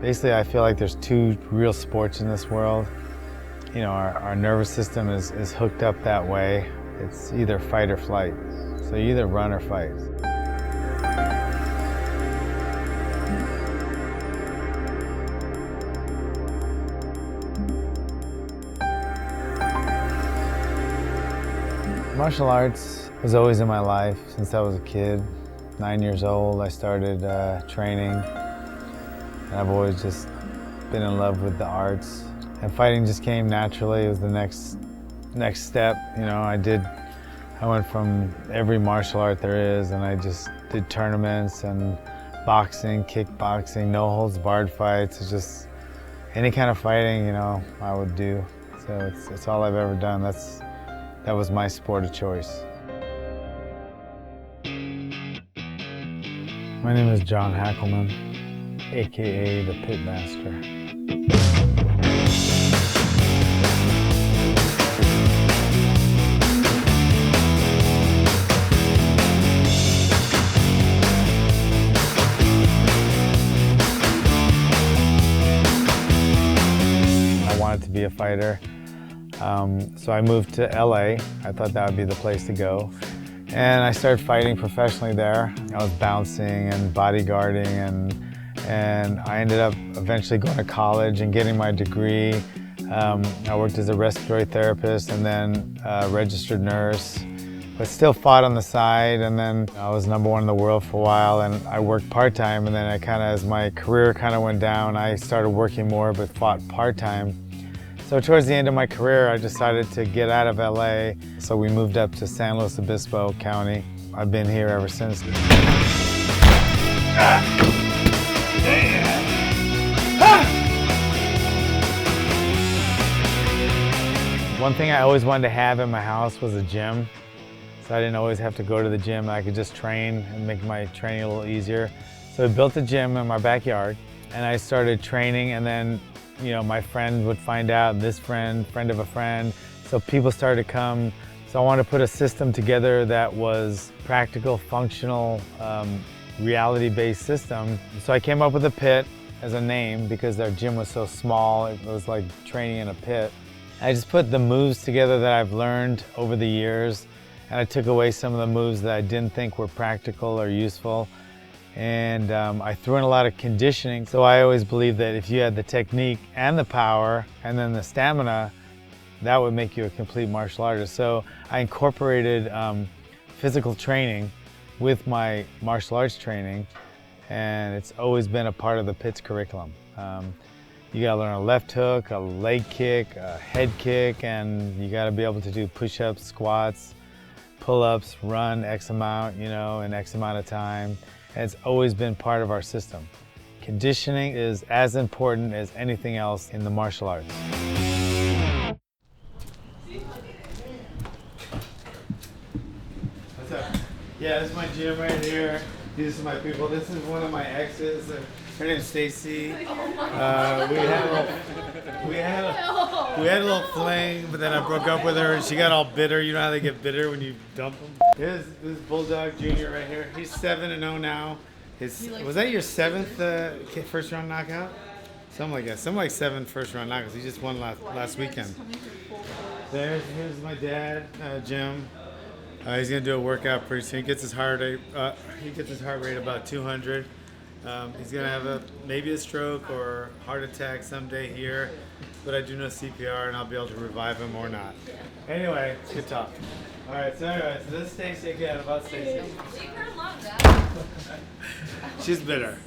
Basically, I feel like there's two real sports in this world. You know, our nervous system is hooked up that way. It's either fight or flight. So you either run or fight. Martial arts was always in my life since I was a kid. 9 years old, I started training, and I've always just been in love with the arts. And fighting just came naturally. It was the next step. You know, I went from every martial art there is, and I just did tournaments and boxing, kickboxing, no holds barred fights. It's just any kind of fighting, you know, I would do. So it's all I've ever done. That was my sport of choice. My name is John Hackleman, AKA the Pitmaster. I wanted to be a fighter. So I moved to LA. I thought that would be the place to go. And I started fighting professionally there. I was bouncing and bodyguarding, and I ended up eventually going to college and getting my degree. I worked as a respiratory therapist and then a registered nurse, but still fought on the side. And then I was #1 in the world for a while, and I worked part-time. And then as my career kind of went down, I started working more but fought part-time. So towards the end of my career, I decided to get out of LA. So we moved up to San Luis Obispo County. I've been here ever since. One thing I always wanted to have in my house was a gym. So I didn't always have to go to the gym. I could just train and make my training a little easier. So I built a gym in my backyard, and I started training, and then you know, my friend would find out, this friend of a friend. So people started to come. So I wanted to put a system together that was practical, functional, reality-based system. So I came up with a pit as a name because our gym was so small. It was like training in a pit. I just put the moves together that I've learned over the years, and I took away some of the moves that I didn't think were practical or useful. And I threw in a lot of conditioning. So I always believed that if you had the technique and the power and then the stamina, that would make you a complete martial artist. So I incorporated physical training with my martial arts training, and it's always been a part of the PIT's curriculum. You gotta learn a left hook, a leg kick, a head kick, and you gotta be able to do push-ups, squats, pull-ups, run X amount, you know, in X amount of time. And it's always been part of our system. Conditioning is as important as anything else in the martial arts. What's up? Yeah, this is my gym right here. These are my people. This is one of my exes. Her name's Stacy. We had a little fling, but then I broke up with her and she got all bitter. You know how they get bitter when you dump them? This is Bulldog Jr. right here. He's 7-0 now. Was that your 7th first round knockout? Something like that. Something like 7 first round knockouts. He just won last weekend. Here's my dad, Jim. He's gonna do a workout pretty soon. He gets his heart rate about 200. He's gonna have maybe a stroke or heart attack someday here, but I do know CPR and I'll be able to revive him or not. Anyway, good talk. All right, so this is Stacy again, about Stacy. Leave her alone, Dad. She's bitter.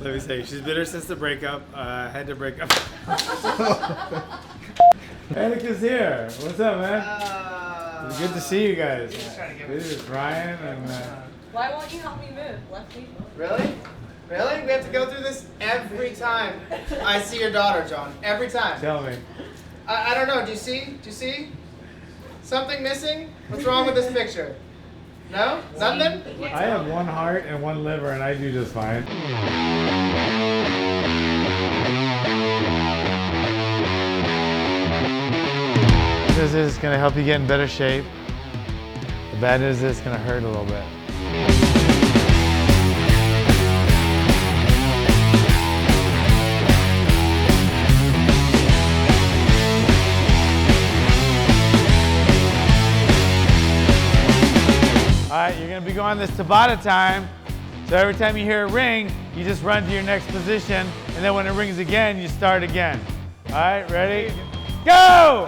Let me say, she's bitter since the breakup. Had to break up. Annika's here. What's up, man? It's good to see you guys. This is Ryan and. Why won't you help me move? Lefty. Really? Really? We have to go through this every time I see your daughter, John. Every time. Tell me. I don't know. Do you see? Do you see? Something missing? What's wrong with this picture? No? Nothing? I have one heart and one liver, and I do just fine. This is going to help you get in better shape. The bad news is it's going to hurt a little bit. right, you're gonna be going this Tabata time. So every time you hear a ring, you just run to your next position, and then when it rings again, you start again. All right, ready? Go!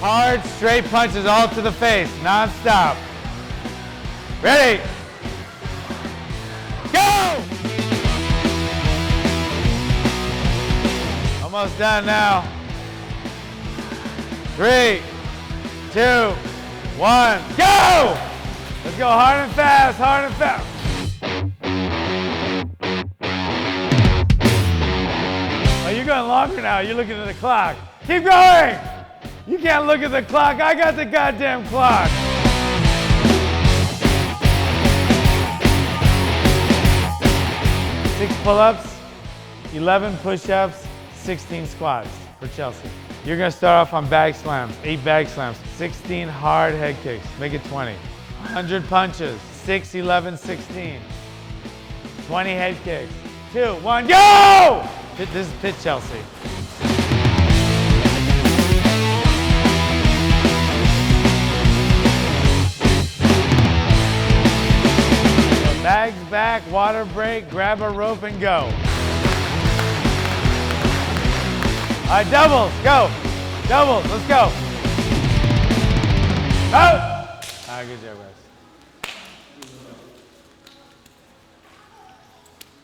Hard, straight punches all to the face, non-stop. Ready? Go! Almost done now. 3, 2, 1, go! Let's go hard and fast, hard and fast. Oh, you're going longer now. You're looking at the clock. Keep going! You can't look at the clock. I got the goddamn clock. 6 pull-ups, 11 push-ups, 16 squats for Chelsea. You're gonna start off on bag slams, 8 bag slams, 16 hard head kicks, make it 20. 100 punches, 6, 11, 16. 20 head kicks, 2, 1, go! This is pit Chelsea. Bags back, water break, grab a rope and go. All right, doubles, go. Doubles, let's go. Go! All right, good job, guys.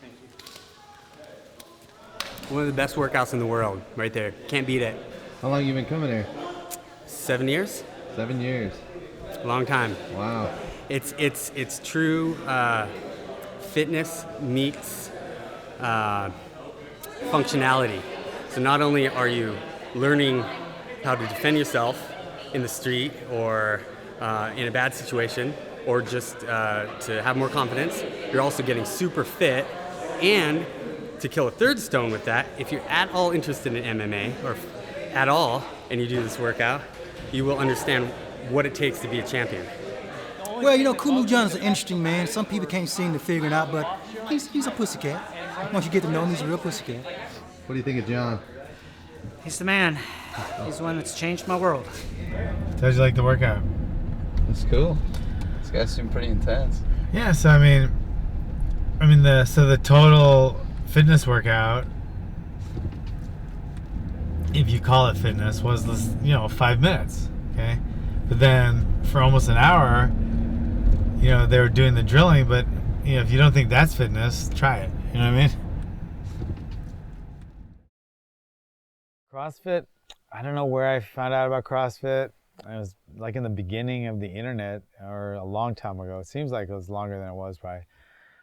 Thank you. One of the best workouts in the world, right there. Can't beat it. How long you been coming here? 7 years? 7 years. Long time. Wow. It's true fitness meets functionality. So not only are you learning how to defend yourself in the street or in a bad situation, or just to have more confidence, you're also getting super fit. And to kill a third stone with that, if you're at all interested in MMA, or at all, and you do this workout, you will understand what it takes to be a champion. Well, you know, Kumu John is an interesting man. Some people can't seem to figure it out, but he's a pussycat. Once you get to know him, he's a real pussycat. What do you think of John? He's the man. He's the one that's changed my world. How'd you like the workout? That's cool. This guys seem pretty intense. Yeah, so I mean the total fitness workout, if you call it fitness, was 5 minutes, okay? But then for almost an hour, they were doing the drilling, but if you don't think that's fitness, try it. You know what I mean? CrossFit, I don't know where I found out about CrossFit. It was like in the beginning of the internet, or a long time ago. It seems like it was longer than it was probably.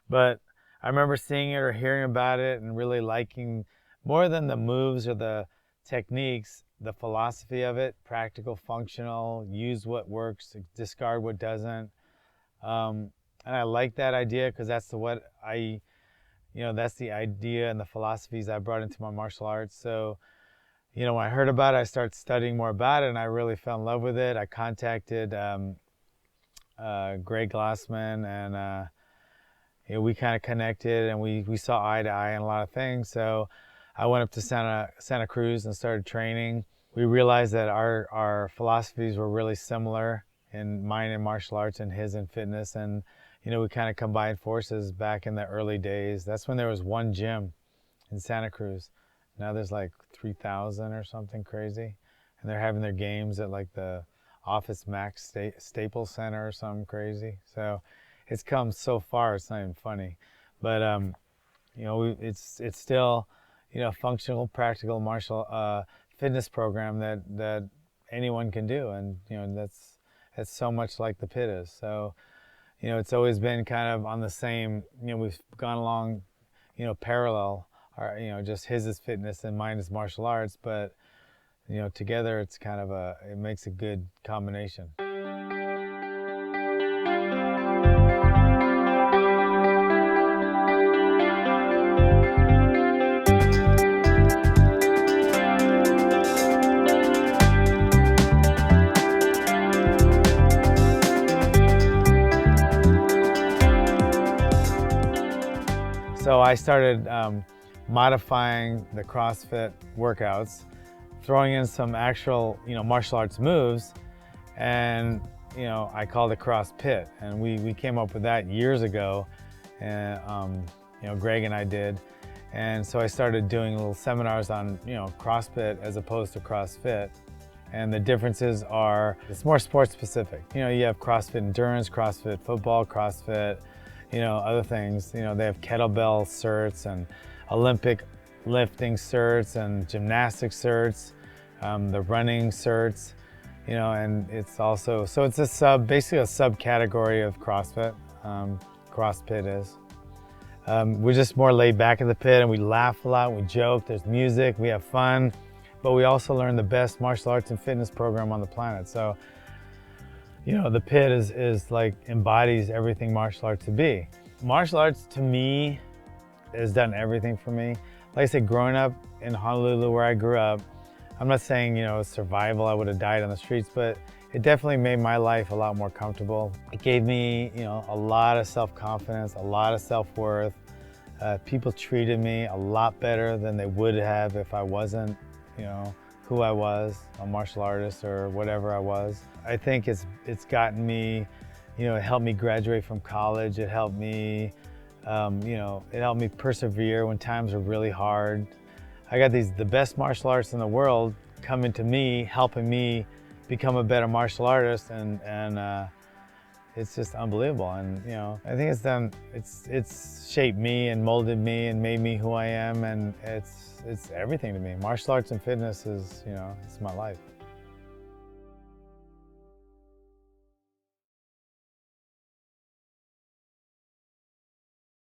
But I remember seeing it or hearing about it and really liking, more than the moves or the techniques, the philosophy of it: practical, functional, use what works, discard what doesn't. And I like that idea because that's that's the idea and the philosophies I brought into my martial arts. So, when I heard about it, I started studying more about it, and I really fell in love with it. I contacted Greg Glassman, and we kind of connected, and we saw eye to eye on a lot of things. So I went up to Santa Cruz and started training. We realized that our philosophies were really similar, in mine in martial arts and his in fitness, and we kind of combined forces back in the early days. That's when there was one gym in Santa Cruz. Now there's like 3,000 or something crazy, and they're having their games at like the Office Max Staples Center or something crazy. So it's come so far, it's not even funny. But it's still a functional, practical martial fitness program that anyone can do, and that's so much like the pit is. So it's always been kind of on the same, we've gone along parallel, or just his is fitness and mine is martial arts, but together it's kind of it makes a good combination. I started modifying the CrossFit workouts, throwing in some actual, martial arts moves, and I called it CrossFit, and we came up with that years ago, and Greg and I did, and so I started doing little seminars on CrossFit as opposed to CrossFit, and the differences are it's more sports specific. You have CrossFit endurance, CrossFit football, CrossFit, other things. They have kettlebell certs and Olympic lifting certs and gymnastic certs, the running certs. And it's also, so it's basically a subcategory of CrossFit. CrossFit is. We're just more laid back in the pit, and we laugh a lot, we joke, there's music, we have fun, but we also learn the best martial arts and fitness program on the planet. So, the pit is like embodies everything martial arts to be. Martial arts to me has done everything for me. Like I said, growing up in Honolulu where I grew up, I'm not saying, survival, I would have died on the streets, but it definitely made my life a lot more comfortable. It gave me, a lot of self-confidence, a lot of self-worth. People treated me a lot better than they would have if I wasn't, who I was, a martial artist or whatever I was. I think it's gotten me, it helped me graduate from college. It helped me, it helped me persevere when times are really hard. I got the best martial arts in the world coming to me, helping me become a better martial artist, and it's just unbelievable. And I think it's shaped me and molded me and made me who I am, and it's everything to me. Martial arts and fitness is, it's my life.